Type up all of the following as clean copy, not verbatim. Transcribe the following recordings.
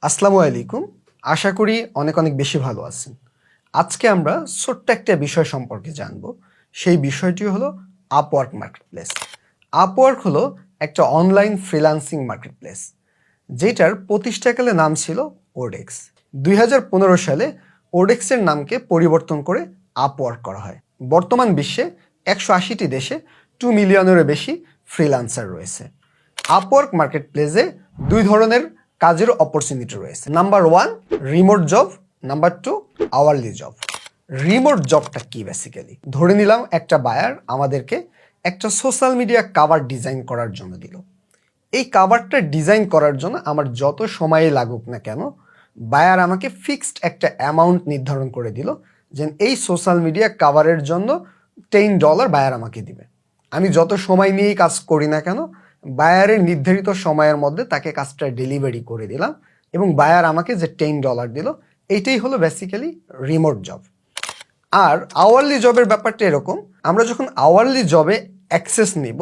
আসসালামু আলাইকুম। আশা করি অনেক অনেক বেশি ভালো আছেন। আজকে আমরা ছোট্ট একটা বিষয় সম্পর্কে জানব। সেই বিষয়টি হলো আপওয়ার্ক মার্কেটপ্লেস। আপওয়ার্ক হলো একটা অনলাইন ফ্রিল্যান্সিং মার্কেটপ্লেস, যেটার প্রতিষ্ঠাকালে নাম ছিল ওডেক্স। 2015 সালে ওডেক্সের নামকে পরিবর্তন করে আপওয়ার্ক করা হয়। বর্তমান বিশ্বে 180টি দেশে 2 মিলিয়নেরও বেশি ফ্রিল্যান্সার রয়েছে। আপওয়ার্ক মার্কেটপ্লেসে দুই ধরনের কাজের অপরচুনিটি রয়েছে। Number 1 remote job, number 2 hourly job. Remote জবটা কি? বেসিক্যালি ধরে নিলাম একটা বায়ার আমাদেরকে একটা সোশ্যাল মিডিয়া কাভার ডিজাইন করার জন্য দিল। এই কাভারটা ডিজাইন করার জন্য আমার যত সময় লাগুক না কেন, বায়ার আমাকে ফিক্সড একটা অ্যামাউন্ট নির্ধারণ করে দিল যে এই সোশ্যাল মিডিয়া কাভারের জন্য $10 বায়ার আমাকে দিবে। আমি যত সময় নিয়েই কাজ করি না কেন, বায়ারের নির্ধারিত সময়ের মধ্যে তাকে কাজটা ডেলিভারি করে দিলাম এবং বায়ার আমাকে যে $10 দিল, এইটাই হলো বেসিক্যালি রিমোট জব। আর আওয়ারলি জবের ব্যাপারটা এরকম, আমরা যখন আওয়ারলি জবে অ্যাক্সেস নিব,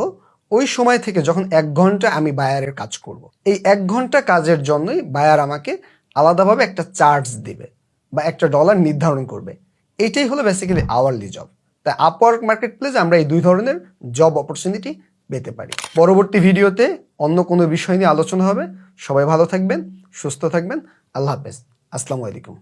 ওই সময় থেকে যখন 1 ঘন্টা আমি বায়ারের কাজ করব, এই 1 ঘন্টা কাজের জন্যই বায়ার আমাকে আলাদাভাবে একটা চার্জ দিবে বা একটা ডলার নির্ধারণ করবে। এইটাই হলো বেসিক্যালি আওয়ারলি জব। তাই আপওয়ার্ক মার্কেটপ্লেসে আমরা এই দুই ধরনের জব অপরচুনিটি পেতে পারি। পরবর্তী ভিডিওতে অন্য কোনো বিষয় নিয়ে আলোচনা হবে। সবাই ভালো থাকবেন, সুস্থ থাকবেন। আল্লাহ হাফেজ। আসসালামু আলাইকুম।